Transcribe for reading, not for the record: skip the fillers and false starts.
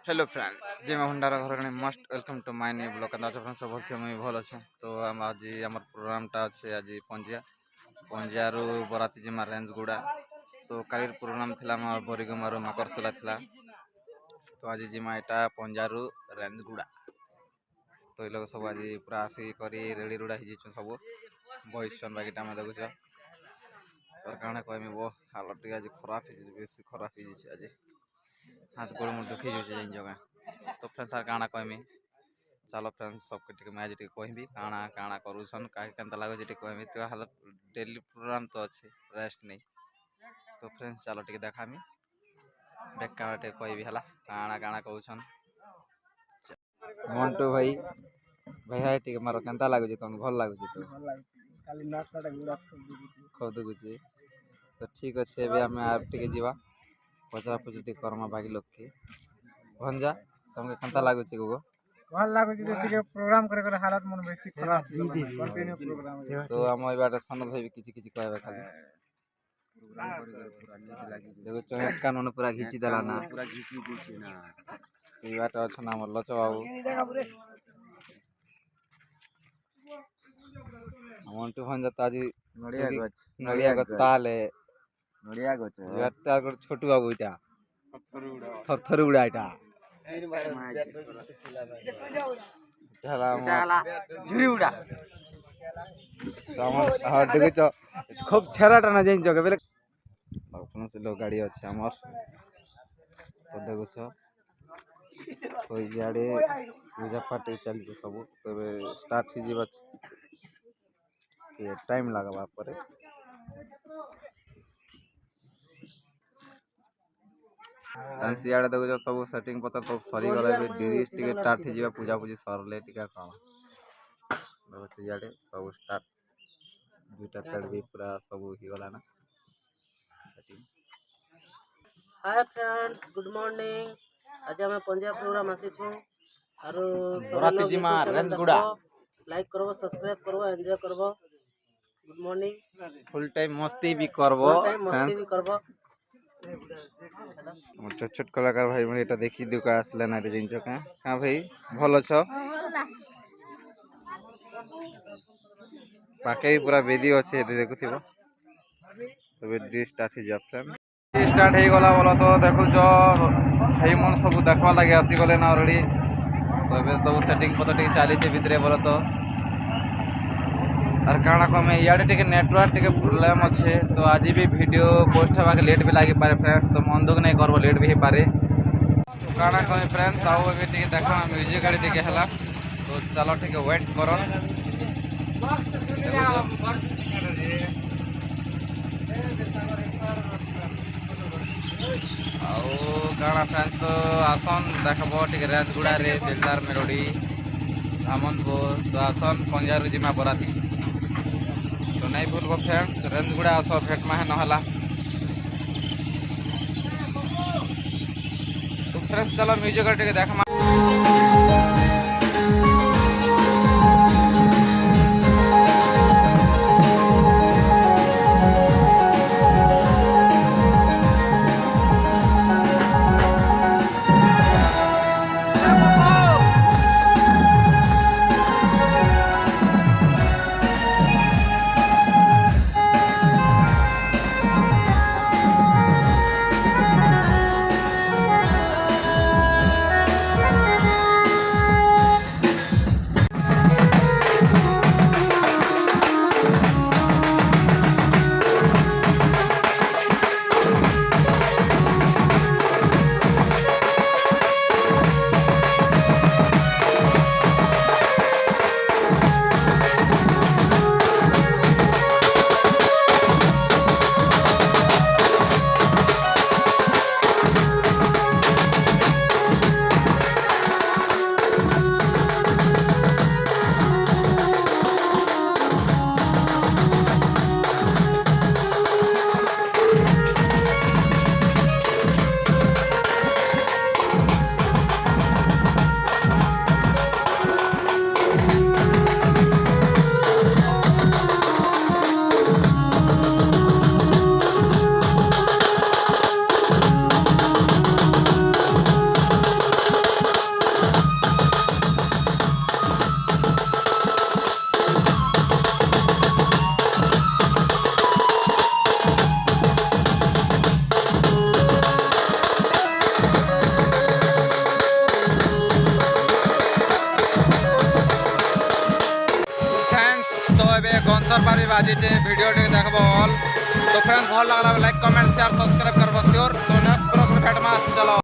Hello friends जय मां भंडारा घर must welcome to my new blog अंदाज फ्रेंड्स सब भलथि मुई भल अच्छे तो हम आज हमर प्रोग्रामटा अच्छे आज पंजिया बराती जिमा रेंजगुड़ा तो काली प्रोग्राम थिला हमर बोरीगुमारू मकरसला थिला तो आज जिमा एटा पंजारू रेंजगुड़ा तो ये लोग सब आज पूरा आसी करी रेडी रुड़ा हिजिछु सब बहिसन बाकीटा में देखुछ सर काणे कहमी वो हालत आज खराब हिजि बेसी खराब हिजि आज हाथ गोड़ मुड़ दुखी जाऊँ जेन जगह तो फ्रेंड्स सर काଣା कहमी चलो फ्रेंड्स सबके टिके मैं आज टिके कहबी काଣା काଣା करूछन काहे केनता लागो टिके कहमी तो हालत डेली प्रोग्राम तो अच्छे रेस्ट नहीं तो फ्रेंड्स चलो टिके देखामी देख का टिके कहबी हला काଣା काଣା कहूछन मोंटू भाई भाई हाय टिके मारो केनता लागो तुमको भल लागो तो खाली नास्ताटा गुड़ा खूब दुखुची तो ठीक अच्छे अभी आम आर टिके जीवा पचरा पचरी करमा बाकी लोग के भंजा तुमके केनता लागुची गो भल लागुची जे प्रोग्राम करे करे हालत मन बेसी खराब कंटिन्यू प्रोग्राम तो हम बाटे सनद भाई किछि किछि कहबे खाली प्रोग्राम करे पूरा नीचे लागी देखो चोट कान पूरा घिची देला ना पूरा घिची दिछि ना ई बाटे अछन हमर लच बाबू मंटू भंजा ताजी नड़िया गछ ताले नड़िया गछ यार छोटू बाबू इटा थरथर उड़ा इटा झुरी उड़ा हाँ देखो खूब छेराटा ना जाइन जगह बेले से लोग गाड़ी अच्छे हमर तो देखो तो इे पूजा पाठ चलती सब तबे स्टार्ट हो टाइम लगवा पर सियाड़े देखो सब सेटिंग पतर सब सरी गले डिरीस टिके स्टार्ट हो जाए पूजा पूजी सरले टिका कम देखो इे सब स्टार्ट दुटा पेड़ भी पूरा सब हो गला ना हाय फ्रेंड्स गुड मॉर्निंग आज हमें पंजाब प्रोग्राम आसी छु आरो बराती जिमा रेंजगुड़ा लाइक करबो सब्सक्राइब करबो एंजॉय करबो गुड मॉर्निंग फुल टाइम मस्ती भी करबो छोट छोट कलाकार भाई मैं এটা দেখি দুকা আসলে না রে জিনছ কা हां भाई भल छ पाके पूरा बेदी अछि देखुथिबो तबे डिश स्टार्ट हो जा फ्रेंड स्टार्ट हो गला बोला तो देखु जो भाई मन सब देखवा लागे आसी गले ना ऑलरेडी तबे सब सेटिंग पता टिक चाली छे भितरे बोला तो और काଣା कमे इे टे नेटवर्क टे प्रॉब्लम अच्छे तो आज भी वीडियो पोस्ट हवा लेट भी लगी पारे फ्रेंड्स तो मन दुख नहीं करब लेट भी हो पारे तो काଣା कमे फ्रेंड्स आओ भी टे देख म्यूजिक गाड़ी टे है तो चलो ठीक वेट कर काଣା फ्रेंड्स तो आसन देखब टे रेंजगुड़ा रे दिलदार मेलोडी आमनपुर तो आसन पंजारू जिमा बराती तो नहीं भूलबो फ्रेंड्स रेंजगुड़ा आस भेट माहे नहला तो फ्रेंड्स चलो म्यूजिक टे देखमा ଏବେ ଗନ୍ସର ପାରି ବାଜିଛେ ଭିଡ଼ିଓ ଟିକେ ଦେଖବ ଅଲ୍। ତ ଫ୍ରେଣ୍ଡସ୍ ଭଲ ଲାଗଲା ଲାଇକ୍ କମେଣ୍ଟ ସେୟାର ସବସ୍କ୍ରାଇବ କରବ ସିଓର। ତ ନେକ୍ସଟ ବ୍ଲଗରେ ଭେଟମା ଚलो।